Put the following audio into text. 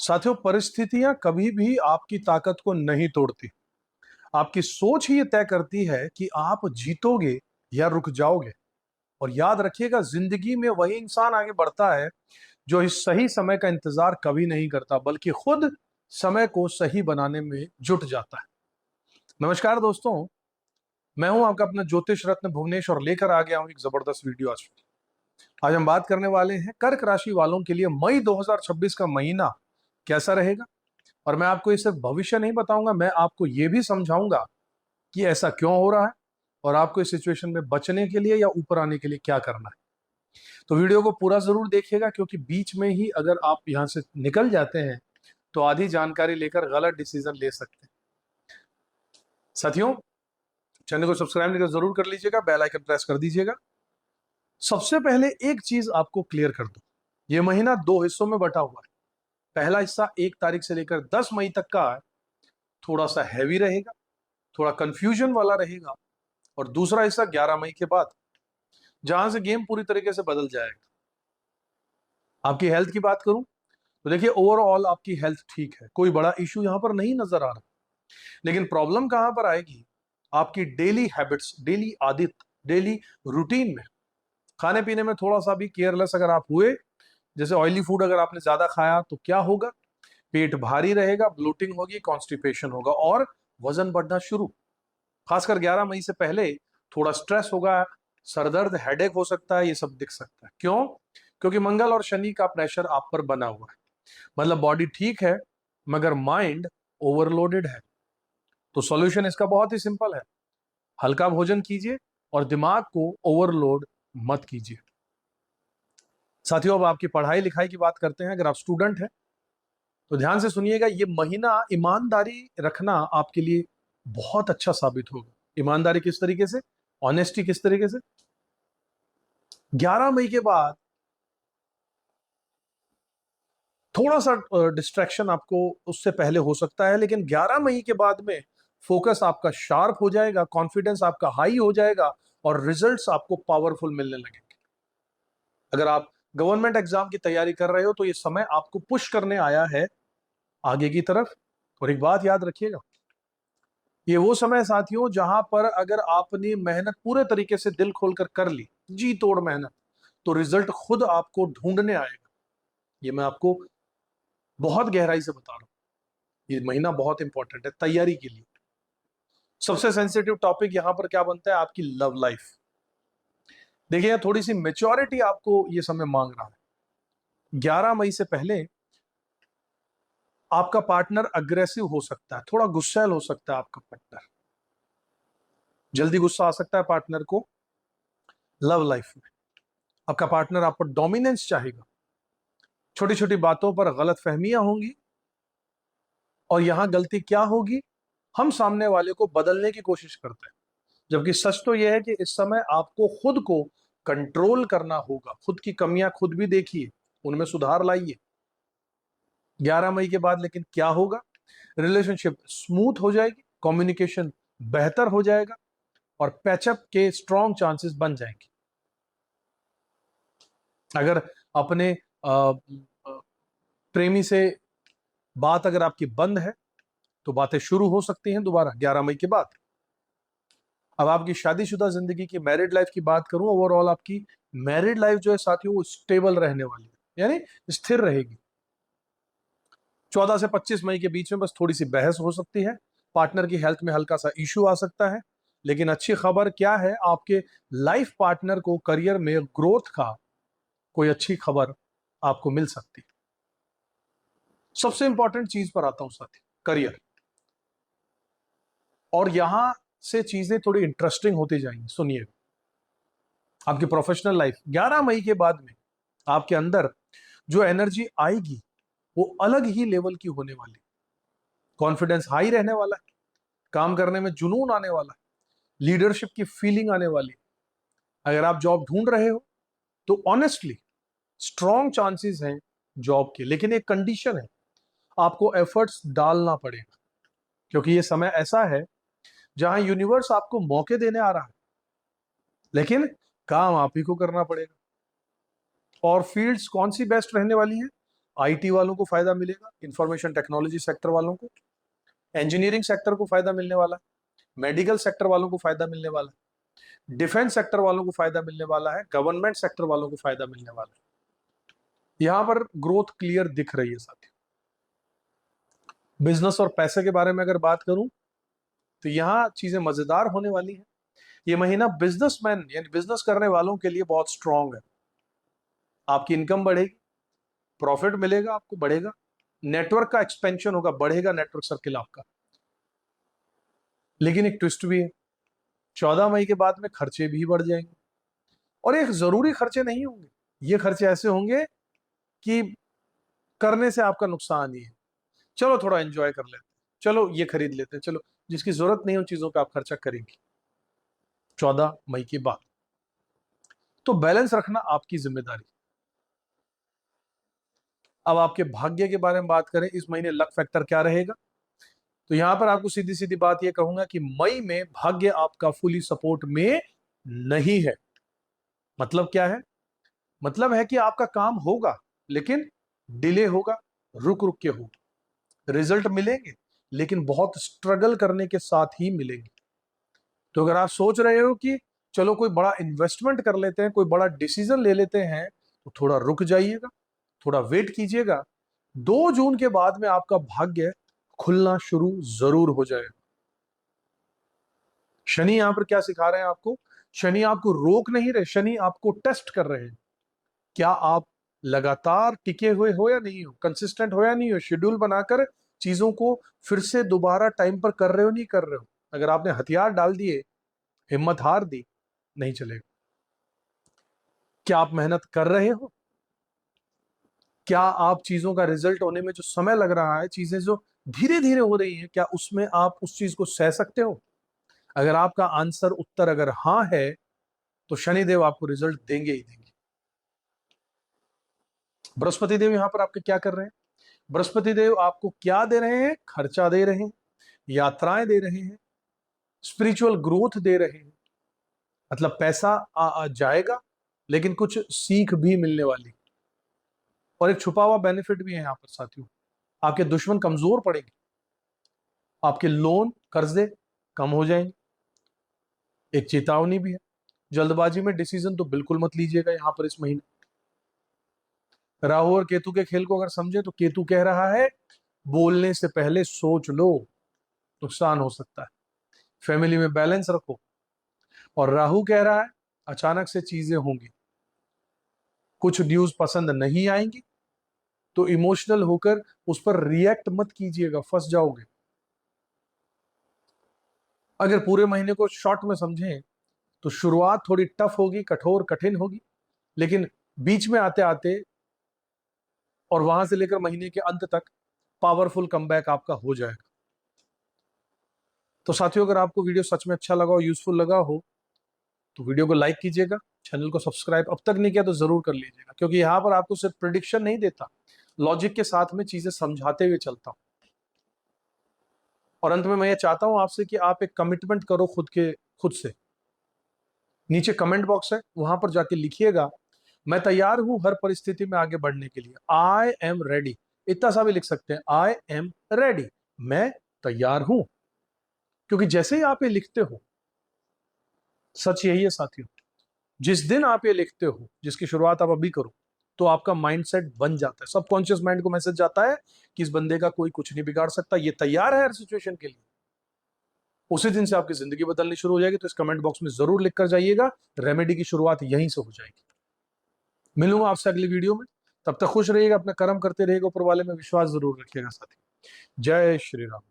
साथियों, परिस्थितियां कभी भी आपकी ताकत को नहीं तोड़ती। आपकी सोच ही ये तय करती है कि आप जीतोगे या रुक जाओगे। और याद रखिएगा, जिंदगी में वही इंसान आगे बढ़ता है जो इस सही समय का इंतजार कभी नहीं करता, बल्कि खुद समय को सही बनाने में जुट जाता है। नमस्कार दोस्तों, मैं हूं आपका अपना ज्योतिष रत्न भुवनेश और लेकर आ गया हूं एक जबरदस्त वीडियो। आज हम बात करने वाले हैं कर्क राशि वालों के लिए मई 2026 का महीना कैसा रहेगा। और मैं आपको ये सिर्फ भविष्य नहीं बताऊंगा, मैं आपको ये भी समझाऊंगा कि ऐसा क्यों हो रहा है और आपको इस सिचुएशन में बचने के लिए या ऊपर आने के लिए क्या करना है। तो वीडियो को पूरा जरूर देखिएगा, क्योंकि बीच में ही अगर आप यहां से निकल जाते हैं तो आधी जानकारी लेकर गलत डिसीजन ले सकते हैं। साथियों, चैनल को सब्सक्राइब जरूर कर लीजिएगा, बेल आइकन प्रेस कर दीजिएगा। सबसे पहले एक चीज आपको क्लियर कर दूं, ये महीना दो हिस्सों में बटा हुआ है। पहला हिस्सा 1 तारीख से लेकर 10 मई तक का है, थोड़ा सा हैवी रहेगा, थोड़ा कंफ्यूजन वाला रहेगा। और दूसरा हिस्सा 11 मई के बाद, जहां से गेम पूरी तरीके से बदल जाएगा। आपकी हेल्थ की बात करूं तो देखिए, ओवरऑल आपकी हेल्थ ठीक है, कोई बड़ा इशू यहां पर नहीं नजर आ रहा। लेकिन प्रॉब्लम कहां पर आएगी, आपकी डेली हैबिट्स, डेली आदत, डेली रूटीन में। खाने पीने में थोड़ा सा भी केयरलेस अगर आप हुए, जैसे ऑयली फूड अगर आपने ज्यादा खाया तो क्या होगा, पेट भारी रहेगा, ब्लोटिंग होगी, कॉन्स्टिपेशन होगा और वजन बढ़ना शुरू। खासकर 11 मई से पहले थोड़ा स्ट्रेस होगा, सरदर्द, हेडेक हो सकता है, ये सब दिख सकता है। क्यों? क्योंकि मंगल और शनि का प्रेशर आप पर बना हुआ है। मतलब बॉडी ठीक है मगर माइंड ओवरलोडेड है। तो सॉल्यूशन इसका बहुत ही सिंपल है, हल्का भोजन कीजिए और दिमाग को ओवरलोड मत कीजिए। साथियों, अब आपकी पढ़ाई लिखाई की बात करते हैं। अगर आप स्टूडेंट हैं तो ध्यान से सुनिएगा, ये महीना ईमानदारी रखना आपके लिए बहुत अच्छा साबित होगा। ईमानदारी किस तरीके से, ऑनेस्टी किस तरीके से। 11 मई के बाद थोड़ा सा डिस्ट्रैक्शन आपको उससे पहले हो सकता है, लेकिन 11 मई के बाद में फोकस आपका शार्प हो जाएगा, कॉन्फिडेंस आपका हाई हो जाएगा और रिजल्ट्स आपको पावरफुल मिलने लगेंगे। अगर आप गवर्नमेंट एग्जाम की तैयारी कर रहे हो तो ये समय आपको पुश करने आया है आगे की तरफ। और एक बात याद रखिएगा, ये वो समय साथियों जहां पर अगर आपने मेहनत पूरे तरीके से दिल खोलकर कर ली, जी तोड़ मेहनत, तो रिजल्ट खुद आपको ढूंढने आएगा। ये मैं आपको बहुत गहराई से बता रहा हूं। ये महीना बहुत इंपॉर्टेंट है तैयारी के लिए। सबसे सेंसिटिव टॉपिक यहां पर क्या बनता है, आपकी लव लाइफ। देखिए, थोड़ी सी मेच्योरिटी आपको ये समय मांग रहा है। 11 मई से पहले आपका पार्टनर अग्रेसिव हो सकता है, थोड़ा गुस्सैल हो सकता है आपका पार्टनर, जल्दी गुस्सा आ सकता है पार्टनर को। लव लाइफ में आपका पार्टनर आप पर डोमिनेंस चाहेगा, छोटी छोटी बातों पर गलत फहमियां होंगी। और यहां गलती क्या होगी, हम सामने वाले को बदलने की कोशिश करते हैं, जबकि सच तो यह है कि इस समय आपको खुद को कंट्रोल करना होगा। खुद की कमियां खुद भी देखिए, उनमें सुधार लाइए। 11 मई के बाद लेकिन क्या होगा, रिलेशनशिप स्मूथ हो जाएगी, कम्युनिकेशन बेहतर हो जाएगा और पैचअप के स्ट्रॉन्ग चांसेस बन जाएंगे। अगर अपने प्रेमी से बात अगर आपकी बंद है तो बातें शुरू हो सकती हैं दोबारा 11 मई के बाद। अब आपकी शादीशुदा जिंदगी की, मैरिड लाइफ की बात करूं, ओवरऑल आपकी मैरिड लाइफ जो है साथियों, वो स्टेबल रहने वाली है, यानी स्थिर रहेगी। 14 से 25 मई के बीच में बस थोड़ी सी बहस हो सकती है, पार्टनर की हेल्थ में हल्का सा इश्यू आ सकता है। लेकिन अच्छी खबर क्या है, आपके लाइफ पार्टनर को करियर में ग्रोथ का कोई अच्छी खबर आपको मिल सकती है। सबसे इंपॉर्टेंट चीज पर आता हूं साथी, करियर। और यहां से चीजें थोड़ी इंटरेस्टिंग होती जाएंगी, सुनिए। आपकी प्रोफेशनल लाइफ 11 मई के बाद में आपके अंदर जो एनर्जी आएगी वो अलग ही लेवल की होने वाली। कॉन्फिडेंस हाई रहने वाला है, काम करने में जुनून आने वाला है, लीडरशिप की फीलिंग आने वाली। अगर आप जॉब ढूंढ रहे हो तो ऑनेस्टली स्ट्रॉन्ग चांसेस हैं जॉब के, लेकिन एक कंडीशन है, आपको एफर्ट्स डालना पड़ेगा। क्योंकि ये समय ऐसा है जहां यूनिवर्स आपको मौके देने आ रहा है, लेकिन काम आप ही को करना पड़ेगा। और फील्ड्स कौन सी बेस्ट रहने वाली हैं, आईटी वालों को फायदा मिलेगा, इंफॉर्मेशन टेक्नोलॉजी सेक्टर वालों को, इंजीनियरिंग सेक्टर को फायदा मिलने वाला है, मेडिकल सेक्टर वालों को फायदा मिलने वाला है, डिफेंस सेक्टर वालों को फायदा मिलने वाला है, गवर्नमेंट सेक्टर वालों को फायदा मिलने वाला है। यहां पर ग्रोथ क्लियर दिख रही है साथियों। बिजनेस और पैसे के बारे में अगर बात करूं तो यहां चीजें मजेदार होने वाली है। ये महीना बिजनेसमैन यानी बिजनेस करने वालों के लिए बहुत स्ट्रांग है। आपकी इनकम बढ़ेगी, प्रॉफिट मिलेगा, आपको बढ़ेगा, नेटवर्क का एक्सपेंशन होगा, बढ़ेगा नेटवर्क सर्किल आपका। लेकिन एक ट्विस्ट भी है, 14 मई के बाद में खर्चे भी बढ़ जाएंगे, और एक जरूरी खर्चे नहीं होंगे। ये खर्चे ऐसे होंगे कि करने से आपका नुकसान ही है। चलो थोड़ा एंजॉय कर लेते हैं, चलो ये खरीद लेते हैं, चलो जिसकी जरूरत नहीं है उन चीजों पे आप खर्चा करेंगे 14 मई के बाद। तो बैलेंस रखना आपकी जिम्मेदारी। अब आपके भाग्य के बारे में बात करें, इस महीने लक फैक्टर क्या रहेगा, तो यहां पर आपको सीधी सीधी बात यह कहूंगा कि मई में भाग्य आपका फुली सपोर्ट में नहीं है। मतलब क्या है? मतलब है कि आपका काम होगा लेकिन डिले होगा, रुक रुक के होगा। रिजल्ट मिलेंगे लेकिन बहुत स्ट्रगल करने के साथ ही मिलेंगे। तो अगर आप सोच रहे हो कि चलो कोई बड़ा इन्वेस्टमेंट कर लेते हैं, कोई बड़ा डिसीजन ले लेते हैं, तो थोड़ा रुक जाइएगा, थोड़ा वेट कीजिएगा। 2 जून के बाद में आपका भाग्य खुलना शुरू जरूर हो जाएगा। शनि यहां पर क्या सिखा रहे हैं आपको? शनि आपको रोक नहीं रहे, शनि आपको टेस्ट कर रहे हैं। क्या आप लगातार टिके हुए हो या नहीं हो, कंसिस्टेंट हो या नहीं हो, शेड्यूल बनाकर चीजों को फिर से दोबारा टाइम पर कर रहे हो नहीं कर रहे हो। अगर आपने हथियार डाल दिए, हिम्मत हार दी, नहीं चलेगा। क्या आप मेहनत कर रहे हो? क्या आप चीजों का रिजल्ट होने में जो समय लग रहा है, चीजें जो धीरे धीरे हो रही हैं, क्या उसमें आप उस चीज को सह सकते हो? अगर आपका आंसर उत्तर अगर हाँ है, तो शनिदेव आपको रिजल्ट देंगे ही देंगे। बृहस्पति देव यहां पर आपके क्या कर रहे हैं? बृहस्पति देव आपको क्या दे रहे हैं? खर्चा दे रहे हैं, यात्राएं दे रहे हैं, स्पिरिचुअल ग्रोथ दे रहे हैं। मतलब पैसा आ जाएगा लेकिन कुछ सीख भी मिलने वाली। और एक छुपा हुआ बेनिफिट भी है यहाँ पर साथियों, आपके दुश्मन कमजोर पड़ेंगे, आपके लोन कर्जे कम हो जाएंगे। एक चेतावनी भी है, जल्दबाजी में डिसीजन तो बिल्कुल मत लीजिएगा यहाँ पर इस महीने। राहु और केतु के खेल को अगर समझे तो केतु कह रहा है बोलने से पहले सोच लो, नुकसान हो सकता है, फैमिली में बैलेंस रखो। और राहु कह रहा है अचानक से चीजें होंगी, कुछ न्यूज पसंद नहीं आएंगी, तो इमोशनल होकर उस पर रिएक्ट मत कीजिएगा, फंस जाओगे। अगर पूरे महीने को शॉर्ट में समझें तो शुरुआत थोड़ी टफ होगी, कठोर कठिन होगी, लेकिन बीच में आते आते और वहां से लेकर महीने के अंत तक पावरफुल कमबैक आपका हो जाएगा। तो साथियों, अगर आपको वीडियो सच में अच्छा लगा हो, यूजफुल लगा हो, तो वीडियो को लाइक कीजिएगा, चैनल को सब्सक्राइब अब तक नहीं किया तो जरूर कर लीजिएगा, क्योंकि यहाँ पर आपको सिर्फ प्रिडिक्शन नहीं देता, लॉजिक के साथ में चीजें समझाते हुए चलता हूं। और अंत में मैं ये चाहता हूं आपसे कि आप एक कमिटमेंट करो खुद से। नीचे कमेंट बॉक्स है, वहां पर जाके लिखिएगा मैं तैयार हूं हर परिस्थिति में आगे बढ़ने के लिए। आई एम रेडी, इतना सा भी लिख सकते हैं, आई एम रेडी, मैं तैयार हूं। क्योंकि जैसे ही आप ये लिखते हो, सच यही है साथियों, जिस दिन आप ये लिखते हो, जिसकी शुरुआत आप अभी करो, तो आपका माइंडसेट बन जाता है, सबकॉन्शियस माइंड को मैसेज जाता है कि इस बंदे का कोई कुछ नहीं बिगाड़ सकता, ये तैयार है हर सिचुएशन के लिए। उसी दिन से आपकी जिंदगी बदलनी शुरू हो जाएगी। तो इस कमेंट बॉक्स में जरूर लिख कर जाइएगा, रेमेडी की शुरुआत यहीं से हो जाएगी। मिलूंगा आपसे अगली वीडियो में, तब तक खुश रहिएगा, अपना कर्म करते रहिएगा, ऊपर वाले में विश्वास जरूर रखिएगा साथी। जय श्री राम।